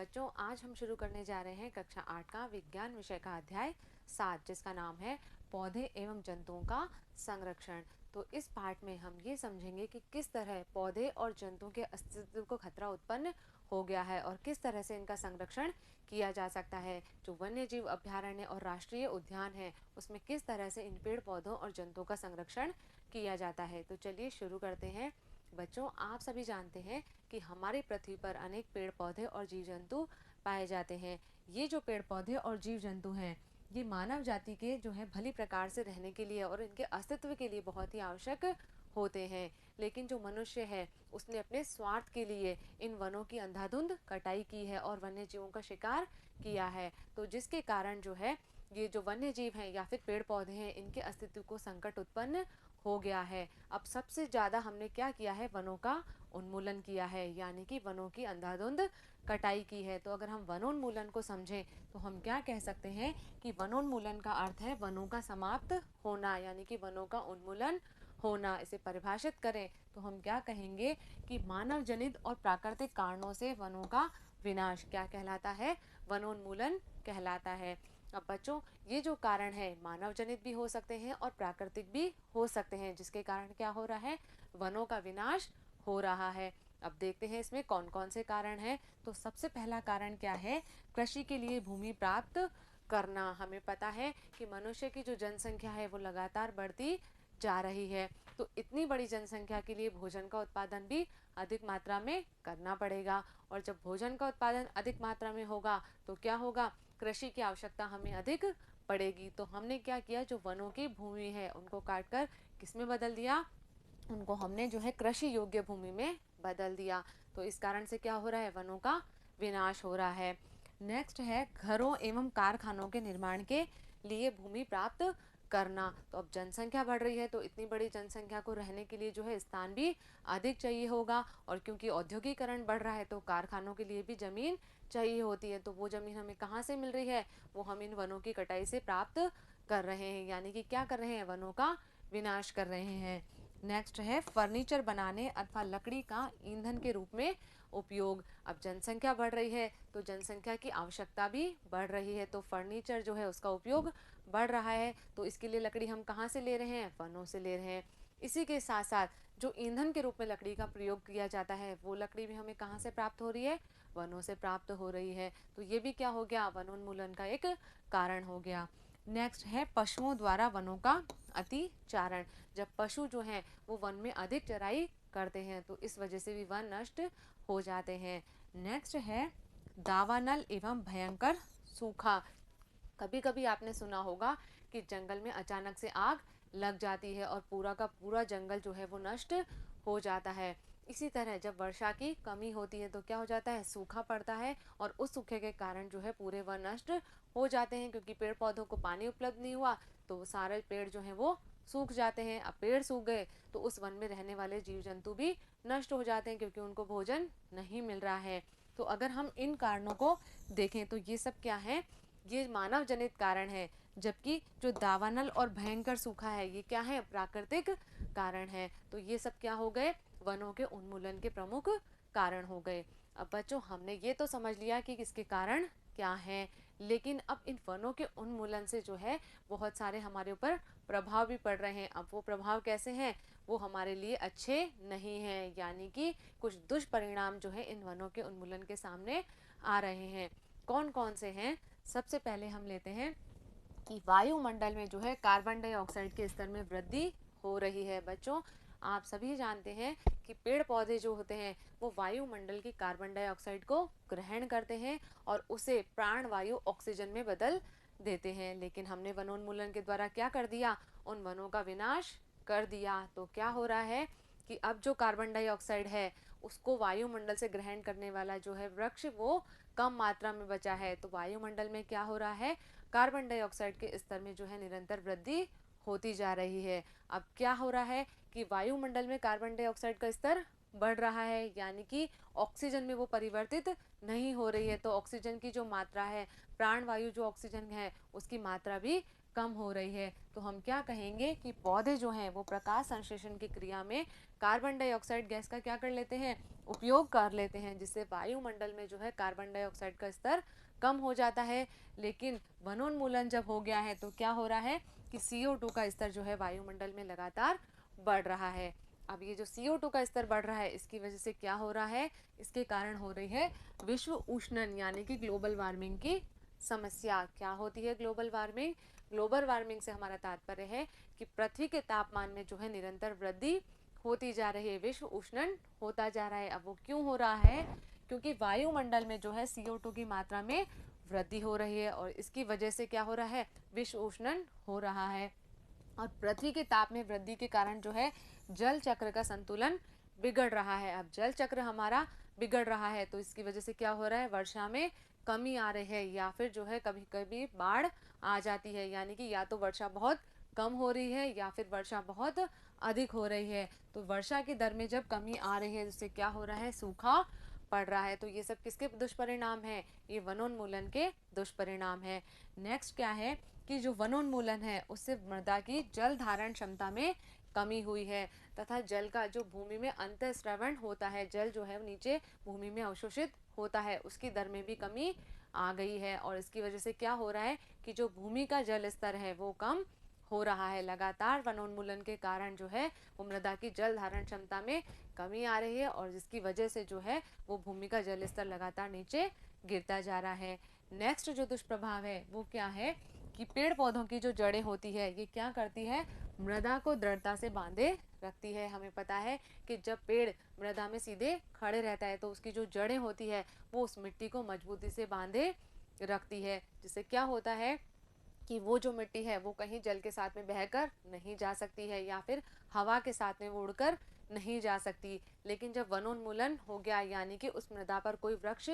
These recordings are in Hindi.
बच्चों, आज हम शुरू करने जा रहे हैं कक्षा 8 का विज्ञान विषय का अध्याय 7, जिसका नाम है पौधे एवं जंतुओं का संरक्षण। तो इस पाठ में हम ये समझेंगे कि किस तरह पौधे और जंतुओं के अस्तित्व को खतरा उत्पन्न हो गया है और किस तरह से इनका संरक्षण किया जा सकता है। जो वन्य जीव अभ्यारण्य और राष्ट्रीय उद्यान है, उसमें किस तरह से इन पेड़ पौधों और जंतुओं का संरक्षण किया जाता है। तो चलिए शुरू करते हैं। बच्चों, आप सभी जानते हैं कि हमारी पृथ्वी पर अनेक पेड़ पौधे और जीव जंतु पाए जाते हैं। ये जो पेड़ पौधे और जीव जंतु हैं, ये मानव जाति के जो है भली प्रकार से रहने के लिए और इनके अस्तित्व के लिए बहुत ही आवश्यक होते हैं। लेकिन जो मनुष्य है, उसने अपने स्वार्थ के लिए इन वनों की अंधाधुंध कटाई की है और वन्य जीवों का शिकार किया है। तो जिसके कारण जो है ये जो वन्य जीव हैं या फिर पेड़ पौधे हैं, इनके अस्तित्व को संकट उत्पन्न हो गया है। अब सबसे ज़्यादा हमने क्या किया है, वनों का उन्मूलन किया है, यानी कि वनों की अंधाधुंध कटाई की है। तो अगर हम वनोन्मूलन को समझें तो हम क्या कह सकते हैं कि वनोन्मूलन का अर्थ है वनों का समाप्त होना, यानी कि वनों का उन्मूलन होना। इसे परिभाषित करें तो हम क्या कहेंगे कि मानव जनित और प्राकृतिक कारणों से वनों का विनाश क्या कहलाता है, वनोन्मूलन कहलाता है। अब बच्चों, ये जो कारण है मानव जनित भी हो सकते हैं और प्राकृतिक भी हो सकते हैं, जिसके कारण क्या हो रहा है, वनों का विनाश हो रहा है। अब देखते हैं इसमें कौन कौन से कारण हैं। तो सबसे पहला कारण क्या है, कृषि के लिए भूमि प्राप्त करना। हमें पता है कि मनुष्य की जो जनसंख्या है वो लगातार बढ़ती जा रही है। तो इतनी बड़ी जनसंख्या के लिए भोजन का उत्पादन भी अधिक मात्रा में करना पड़ेगा, और जब भोजन का उत्पादन अधिक मात्रा में होगा तो क्या होगा, कृषि की आवश्यकता हमें अधिक पड़ेगी। तो हमने क्या किया, जो वनों की भूमि है उनको काटकर किस में बदल दिया, उनको हमने जो है कृषि योग्य भूमि में बदल दिया। तो इस कारण से क्या हो रहा है, वनों का विनाश हो रहा है। नेक्स्ट है घरों एवं कारखानों के निर्माण के लिए भूमि प्राप्त करना। तो अब जनसंख्या बढ़ रही है, तो इतनी बड़ी जनसंख्या को रहने के लिए जो है स्थान भी अधिक चाहिए होगा, और क्योंकि औद्योगिकरण बढ़ रहा है तो कारखानों के लिए भी जमीन चाहिए होती है। तो वो जमीन हमें कहाँ से मिल रही है, वो हम इन वनों की कटाई से प्राप्त कर रहे हैं, यानी कि क्या कर रहे हैं, वनों का विनाश कर रहे हैं। नेक्स्ट है फर्नीचर बनाने अथवा लकड़ी का ईंधन के रूप में उपयोग। अब जनसंख्या बढ़ रही है तो जनसंख्या की आवश्यकता भी बढ़ रही है, तो फर्नीचर जो है उसका उपयोग बढ़ रहा है। तो इसके लिए लकड़ी हम कहाँ से ले रहे हैं, वनों से ले रहे हैं। इसी के साथ साथ जो ईंधन के रूप में लकड़ी का प्रयोग किया जाता है, वो लकड़ी भी हमें कहाँ से प्राप्त हो रही है, वनों से प्राप्त हो रही है। तो ये भी क्या हो गया, वनोन्मूलन का एक कारण हो गया। नेक्स्ट है पशुओं द्वारा वनों का अतिचारण। जब पशु जो हैं वो वन में अधिक चराई करते हैं तो इस वजह से भी वन नष्ट हो जाते हैं। नेक्स्ट है दावानल एवं भयंकर सूखा। कभी कभी आपने सुना होगा कि जंगल में अचानक से आग लग जाती है और पूरा का पूरा जंगल जो है वो नष्ट हो जाता है। इसी तरह जब वर्षा की कमी होती है तो क्या हो जाता है, सूखा पड़ता है, और उस सूखे के कारण जो है पूरे वन नष्ट हो जाते हैं, क्योंकि पेड़ पौधों को पानी उपलब्ध नहीं हुआ तो सारे पेड़ जो हैं वो सूख जाते हैं। अब पेड़ सूख गए तो उस वन में रहने वाले जीव जंतु भी नष्ट हो जाते हैं, क्योंकि उनको भोजन नहीं मिल रहा है। तो अगर हम इन कारणों को देखें तो ये सब क्या है, ये मानव जनित कारण है, जबकि जो दावानल और भयंकर सूखा है ये क्या है, प्राकृतिक कारण है। तो ये सब क्या हो गए, वनों के उन्मूलन के प्रमुख कारण हो गए। अब बच्चों, हमने ये तो समझ लिया कि इसके कारण क्या है, लेकिन अब इन वनों के उन्मूलन से जो है बहुत सारे हमारे ऊपर प्रभाव भी पड़ रहे हैं। अब वो प्रभाव कैसे हैं, वो हमारे लिए अच्छे नहीं हैं, यानी कि कुछ दुष्परिणाम जो है इन वनों के उन्मूलन के सामने आ रहे हैं। कौन कौन से हैं, सबसे पहले हम लेते हैं कि वायुमंडल में जो है कार्बन डाइऑक्साइड के स्तर में वृद्धि हो रही है। बच्चों, आप सभी जानते हैं कि पेड़ पौधे जो होते हैं वो वायुमंडल की कार्बन डाइऑक्साइड को ग्रहण करते हैं और उसे प्राणवायु ऑक्सीजन में बदल देते हैं। लेकिन हमने वनोन्मूलन के द्वारा क्या कर दिया, उन वनों का विनाश कर दिया। तो क्या हो रहा है कि अब जो कार्बन डाइऑक्साइड है उसको वायुमंडल से ग्रहण करने वाला जो है वृक्ष वो कम मात्रा में बचा है। तो वायुमंडल में क्या हो रहा है, कार्बन डाइऑक्साइड के स्तर में जो है निरंतर वृद्धि होती जा रही है। अब क्या हो रहा है कि वायुमंडल में कार्बन डाइऑक्साइड का स्तर बढ़ रहा है, यानी कि ऑक्सीजन में वो परिवर्तित नहीं हो रही है। तो ऑक्सीजन की जो मात्रा है, प्राणवायु जो ऑक्सीजन है उसकी मात्रा भी कम हो रही है। तो हम क्या कहेंगे कि पौधे जो हैं वो प्रकाश संश्लेषण की क्रिया में कार्बन डाइऑक्साइड गैस का क्या कर लेते हैं, उपयोग कर लेते हैं, जिससे वायुमंडल में जो है कार्बन डाइऑक्साइड का स्तर कम हो जाता है। लेकिन वनोन्मूलन जब हो गया है तो क्या हो रहा है कि CO2 का स्तर जो है वायुमंडल में लगातार बढ़ रहा है। अब ये जो CO2 का स्तर बढ़ रहा है, इसकी वजह से क्या हो रहा है, इसके कारण हो रही है विश्व उष्णन यानी कि ग्लोबल वार्मिंग की समस्या। क्या होती है ग्लोबल वार्मिंग? ग्लोबल वार्मिंग से हमारा तात्पर्य है कि पृथ्वी के तापमान में जो है निरंतर वृद्धि होती जा रही है, विश्व उष्णन होता जा रहा है। अब वो क्यों हो रहा है? क्योंकि वायुमंडल में जो है CO2 की मात्रा में वृद्धि हो रही है और इसकी वजह से क्या हो रहा है, विश्व उष्णन हो रहा है। और पृथ्वी के ताप में वृद्धि के कारण जो है जल चक्र का संतुलन बिगड़ रहा है। अब जल चक्र हमारा बिगड़ रहा है तो इसकी वजह से क्या हो रहा है, वर्षा में कमी आ रही है या फिर जो है कभी कभी बाढ़ आ जाती है, यानी कि या तो वर्षा बहुत कम हो रही है या फिर वर्षा बहुत अधिक हो रही है। तो वर्षा की दर में जब कमी आ रही है जिससे क्या हो रहा है, सूखा पड़ रहा है। तो ये सब किसके दुष्परिणाम है? ये वनोन्मूलन के दुष्परिणाम है। नेक्स्ट क्या है कि जो वनोन्मूलन है उससे मृदा की जल धारण क्षमता में कमी हुई है तथा जल का जो भूमि में अंतःस्रवण होता है, जल जो है नीचे भूमि में अवशोषित होता है, उसकी दर में भी कमी आ गई है। और इसकी वजह से क्या हो रहा है कि जो भूमि का जल स्तर है वो कम हो रहा है। लगातार वनोन्मूलन के कारण जो है वो मृदा की जल धारण क्षमता में कमी आ रही है और जिसकी वजह से जो है वो भूमि का जल स्तर लगातार नीचे गिरता जा रहा है। नेक्स्ट जो दुष्प्रभाव है वो क्या है कि पेड़ पौधों की जो जड़ें होती है ये क्या करती है, मृदा को दृढ़ता से बांधे रखती है। हमें पता है कि जब पेड़ मृदा में सीधे खड़े रहता है तो उसकी जो जड़ें होती है वो उस मिट्टी को मजबूती से बांधे रखती है, जिससे क्या होता है कि वो जो मिट्टी है वो कहीं जल के साथ में बहकर नहीं जा सकती है या फिर हवा के साथ में वो उड़कर नहीं जा सकती। लेकिन जब वनोन्मूलन हो गया यानी कि उस मृदा पर कोई वृक्ष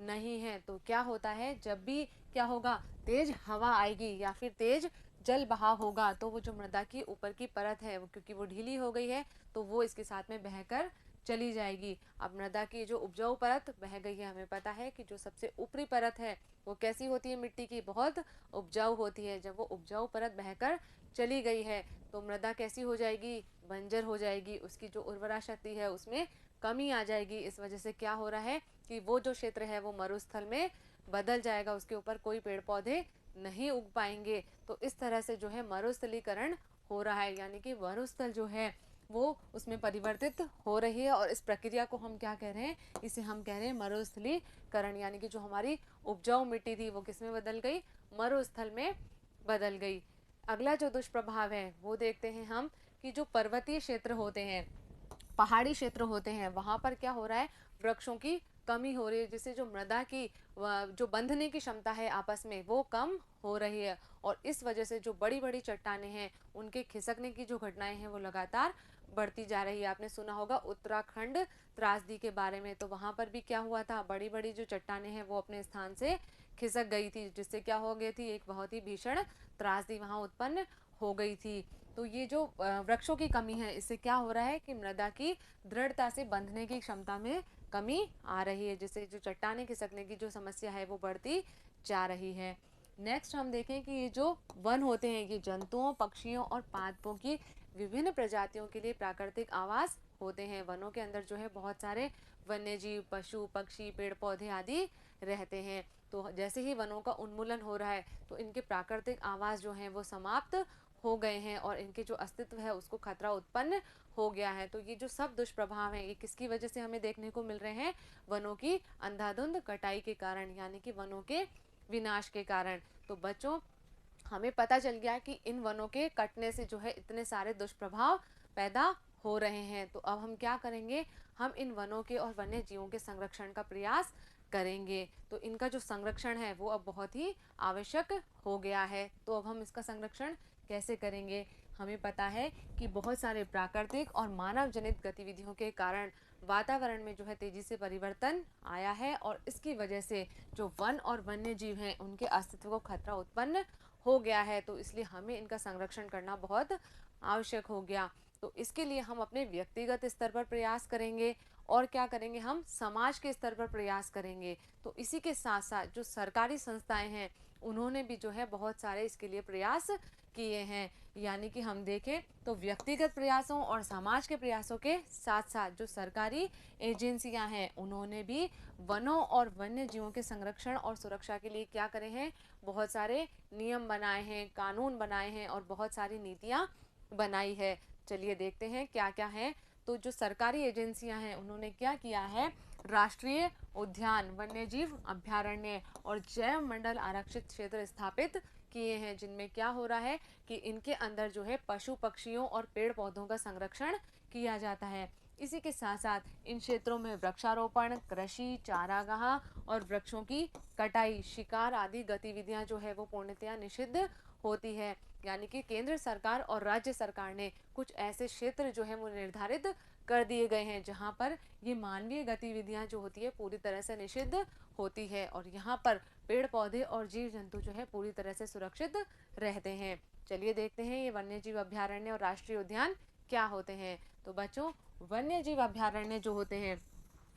नहीं है तो क्या होता है, जब भी क्या होगा, तेज हवा आएगी या फिर तेज जल बहाव होगा तो वो जो मृदा की ऊपर की परत है वो क्योंकि वो ढीली हो गई है तो वो इसके साथ में बहकर चली जाएगी। अब मृदा की जो उपजाऊ परत बह गई है, हमें पता है कि जो सबसे ऊपरी परत है वो कैसी होती है, मिट्टी की बहुत उपजाऊ होती है। जब वो उपजाऊ परत बहकर चली गई है तो मृदा कैसी हो जाएगी, बंजर हो जाएगी, उसकी जो उर्वरा शक्ति है उसमें कमी आ जाएगी। इस वजह से क्या हो रहा है कि वो जो क्षेत्र है वो मरुस्थल में बदल जाएगा, उसके ऊपर कोई पेड़ पौधे नहीं उग पाएंगे। तो इस तरह से जो है मरुस्थलीकरण हो रहा है, यानी कि मरुस्थल जो है वो उसमें परिवर्तित हो रही है। और इस प्रक्रिया को हम क्या कह रहे हैं, इसे हम कह रहे हैं मरुस्थलीकरण, यानी कि जो हमारी उपजाऊ मिट्टी थी वो किस में बदल गई, मरुस्थल में बदल गई। अगला जो दुष्प्रभाव है वो देखते हैं हम कि जो पर्वतीय क्षेत्र होते हैं, पहाड़ी क्षेत्र होते हैं, वहां पर क्या हो रहा है, वृक्षों की कमी हो रही है, जिससे जो मृदा की जो बंधने की क्षमता है आपस में वो कम हो रही है। और इस वजह से जो बड़ी बड़ी चट्टाने हैं उनके खिसकने की जो घटनाएं हैं वो लगातार बढ़ती जा रही है। आपने सुना होगा उत्तराखंड त्रासदी के बारे में, तो वहां पर भी क्या हुआ था, बड़ी बड़ी जो चट्टाने हैं वो अपने स्थान से खिसक गई थी, जिससे क्या हो गई थी, एक बहुत ही भीषण त्रासदी वहां उत्पन्न हो गई थी। तो ये जो वृक्षों की कमी है इससे क्या हो रहा है कि मृदा की दृढ़ता से बंधने की क्षमता में कमी आ रही है, जिससे जो चट्टाने खिसकने की जो समस्या है वो बढ़ती जा रही है। नेक्स्ट हम देखें कि ये जो वन होते हैं ये जंतुओं, पक्षियों और पादपों की विभिन्न प्रजातियों के लिए प्राकृतिक आवास होते हैं। वनों के अंदर जो है बहुत सारे वन्य जीव, पशु पक्षी, पेड़ पौधे आदि रहते हैं। तो जैसे ही वनों का उन्मूलन हो रहा है तो इनके प्राकृतिक आवास जो हैं वो समाप्त हो गए हैं और इनके जो अस्तित्व है उसको खतरा उत्पन्न हो गया है। तो ये जो सब दुष्प्रभाव हैं ये किसकी वजह से हमें देखने को मिल रहे हैं, वनों की अंधाधुंध कटाई के कारण, यानी कि वनों के विनाश के कारण। तो बच्चों हमें पता चल गया कि इन वनों के कटने से जो है इतने सारे दुष्प्रभाव पैदा हो रहे हैं। तो अब हम क्या करेंगे, हम इन वनों के और वन्य जीवों के संरक्षण का प्रयास करेंगे। तो इनका जो संरक्षण है वो अब बहुत ही आवश्यक हो गया है। तो अब हम इसका संरक्षण कैसे करेंगे, हमें पता है कि बहुत सारे प्राकृतिक और मानव जनित गतिविधियों के कारण वातावरण में जो है तेजी से परिवर्तन आया है और इसकी वजह से जो वन और वन्य जीव हैं उनके अस्तित्व को खतरा उत्पन्न हो गया है। तो इसलिए हमें इनका संरक्षण करना बहुत आवश्यक हो गया। तो इसके लिए हम अपने व्यक्तिगत स्तर पर प्रयास करेंगे और क्या करेंगे, हम समाज के स्तर पर प्रयास करेंगे। तो इसी के साथ साथ जो सरकारी संस्थाएं हैं उन्होंने भी जो है बहुत सारे इसके लिए प्रयास किए हैं। यानी कि हम देखें तो व्यक्तिगत प्रयासों और समाज के प्रयासों के साथ साथ जो सरकारी एजेंसियां हैं उन्होंने भी वनों और वन्य जीवों के संरक्षण और सुरक्षा के लिए क्या करे हैं, बहुत सारे नियम बनाए हैं, कानून बनाए हैं और बहुत सारी नीतियां बनाई है। चलिए देखते हैं क्या क्या है। तो जो सरकारी एजेंसियां हैं उन्होंने क्या किया है, राष्ट्रीय उद्यान, वन्यजीव अभयारण्य और जैव मंडल आरक्षित क्षेत्र स्थापित किए हैं, जिनमें क्या हो रहा है कि इनके अंदर जो है पशु पक्षियों और पेड़ पौधों का संरक्षण किया जाता है। इसी के साथ साथ इन क्षेत्रों में वृक्षारोपण, कृषि, चारागाह और वृक्षों की कटाई, शिकार आदि गतिविधियां जो है वो पूर्णतया निषिद्ध होती है। यानी कि केंद्र सरकार और राज्य सरकार ने कुछ ऐसे क्षेत्र जो है वो निर्धारित कर दिए गए हैं जहां पर ये मानवीय गतिविधियां जो होती है पूरी तरह से निषिद्ध होती है और यहाँ पर पेड़ पौधे और जीव जंतु जो है पूरी तरह से सुरक्षित रहते हैं। चलिए देखते हैं ये वन्य जीव अभयारण्य और राष्ट्रीय उद्यान क्या होते हैं। तो बच्चों, वन्य जीव अभयारण्य जो होते हैं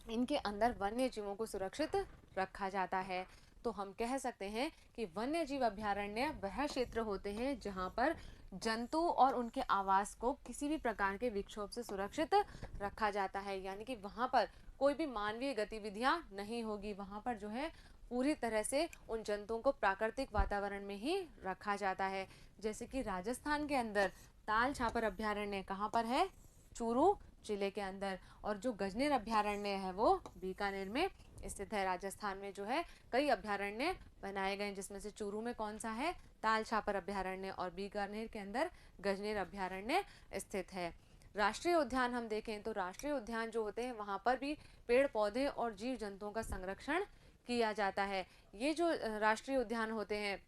इनके अंदर वन्य जीवों को सुरक्षित रखा जाता है। तो हम कह सकते हैं कि वन्य जीव अभयारण्य वह क्षेत्र होते हैं जहां पर जंतु और उनके आवास को किसी भी प्रकार के विक्षोभ से सुरक्षित रखा जाता है। यानी कि वहां पर कोई भी मानवीय गतिविधियां नहीं होगी, वहां पर जो है पूरी तरह से उन जंतुओं को प्राकृतिक वातावरण में ही रखा जाता है। जैसे कि राजस्थान के अंदर ताल छापर अभयारण्य कहाँ पर है, चूरू जिले के अंदर, और जो गजनेर अभयारण्य है वो बीकानेर में स्थित है। राजस्थान में जो है कई अभयारण्य बनाए गए जिसमें से चूरू में कौन सा है, ताल छापर अभयारण्य, और बीकानेर के अंदर गजनेर अभयारण्य स्थित है। राष्ट्रीय उद्यान हम देखें तो राष्ट्रीय उद्यान जो होते हैं वहां पर भी पेड़ पौधे और जीव जंतुओं का संरक्षण किया जाता है। ये जो राष्ट्रीय उद्यान होते हैं,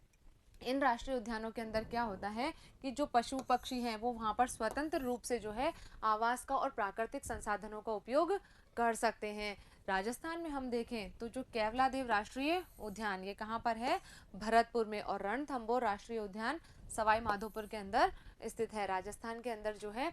इन राष्ट्रीय उद्यानों के अंदर क्या होता है कि जो पशु पक्षी हैं वो वहाँ पर स्वतंत्र रूप से जो है आवास का और प्राकृतिक संसाधनों का उपयोग कर सकते हैं। राजस्थान में हम देखें तो जो केवलादेव राष्ट्रीय उद्यान ये कहाँ पर है, भरतपुर में, और रणथंभौर राष्ट्रीय उद्यान सवाई माधोपुर के अंदर स्थित है। राजस्थान के अंदर जो है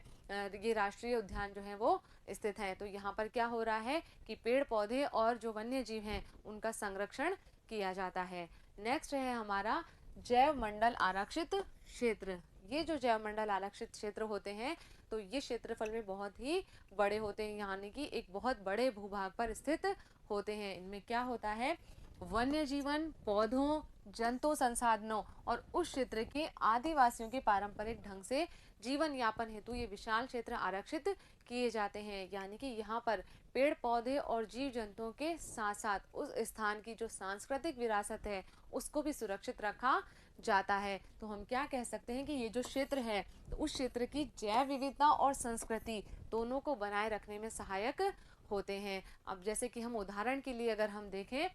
ये राष्ट्रीय उद्यान जो है वो स्थित है। तो यहाँ पर क्या हो रहा है कि पेड़ पौधे और जो वन्य जीव हैं उनका संरक्षण किया जाता है। नेक्स्ट है हमारा जैव मंडल आरक्षित क्षेत्र। ये जो जैव मंडल आरक्षित क्षेत्र होते हैं तो ये क्षेत्रफल में बहुत ही बड़े होते हैं, यानी कि एक बहुत बड़े भूभाग पर स्थित होते हैं। इनमें क्या होता है, वन्य जीवन, पौधों, जंतु संसाधनों और उस क्षेत्र के आदिवासियों के पारंपरिक ढंग से जीवन यापन हेतु ये विशाल क्षेत्र आरक्षित किए जाते हैं। यानी कि यहाँ पर पेड़ पौधे और जीव जंतुओं के साथ साथ उस स्थान की जो सांस्कृतिक विरासत है उसको भी सुरक्षित रखा जाता है। तो हम क्या कह सकते हैं कि ये जो क्षेत्र है तो उस क्षेत्र की जैव विविधता और संस्कृति दोनों को बनाए रखने में सहायक होते हैं। अब जैसे कि हम उदाहरण के लिए अगर हम देखें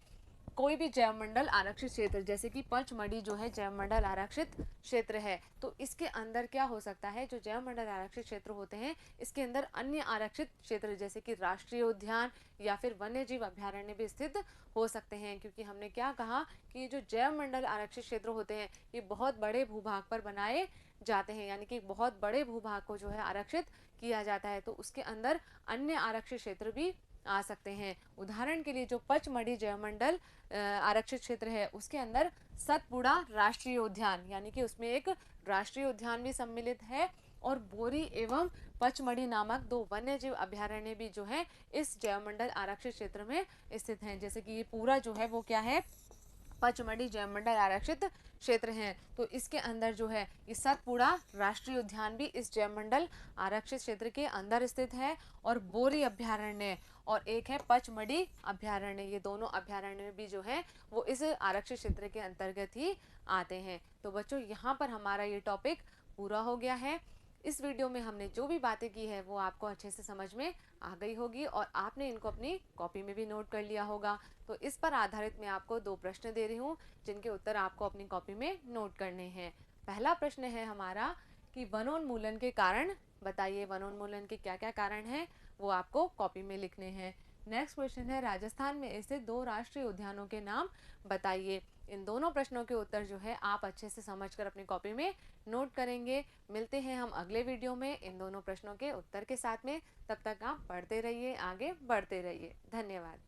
कोई भी जैव मंडल आरक्षित क्षेत्र, जैसे कि पंचमढ़ी जो है जैव मंडल आरक्षित क्षेत्र है, तो इसके अंदर क्या हो सकता है, जो जैव मंडल आरक्षित क्षेत्र होते हैं इसके अंदर अन्य आरक्षित क्षेत्र जैसे कि राष्ट्रीय उद्यान या फिर वन्य जीव अभयारण्य भी स्थित हो सकते हैं। क्योंकि हमने क्या कहा कि ये जो जैव मंडल आरक्षित क्षेत्र होते हैं ये बहुत बड़े भूभाग पर बनाए जाते हैं, यानी कि बहुत बड़े भूभाग को जो है आरक्षित किया जाता है, तो उसके अंदर अन्य आरक्षित क्षेत्र भी आ सकते हैं। उदाहरण के लिए जो पचमढ़ी जैवमंडल आरक्षित क्षेत्र है उसके अंदर सतपुड़ा राष्ट्रीय उद्यान, यानी कि उसमें एक राष्ट्रीय उद्यान भी सम्मिलित है, और बोरी एवं पचमढ़ी नामक दो वन्य जीव अभयारण्य भी जो है इस जैवमंडल आरक्षित क्षेत्र में स्थित हैं। जैसे कि ये पूरा जो है वो क्या है, पचमढ़ी जैवमंडल आरक्षित क्षेत्र हैं। तो इसके अंदर जो है ये सतपुड़ा राष्ट्रीय उद्यान भी इस जैवमंडल आरक्षित क्षेत्र के अंदर स्थित है, और बोरी अभयारण्य और एक है पचमढ़ी अभयारण्य, ये दोनों अभयारण्य भी जो है वो इस आरक्षित क्षेत्र के अंतर्गत ही आते हैं। तो बच्चों यहाँ पर हमारा ये टॉपिक पूरा हो गया है। इस वीडियो में हमने जो भी बातें की है वो आपको अच्छे से समझ में आ गई होगी और आपने इनको अपनी कॉपी में भी नोट कर लिया होगा। तो इस पर आधारित मैं आपको 2 प्रश्न दे रही हूँ जिनके उत्तर आपको अपनी कॉपी में नोट करने हैं। पहला प्रश्न है हमारा कि वनोन्मूलन के कारण बताइए, वनोन्मूलन के क्या क्या कारण हैं वो आपको कॉपी में लिखने हैं। नेक्स्ट क्वेश्चन है राजस्थान में स्थित 2 राष्ट्रीय उद्यानों के नाम बताइए। इन दोनों प्रश्नों के उत्तर जो है आप अच्छे से समझकर अपनी कॉपी में नोट करेंगे। मिलते हैं हम अगले वीडियो में इन दोनों प्रश्नों के उत्तर के साथ में। तब तक आप पढ़ते रहिए, आगे बढ़ते रहिए। धन्यवाद।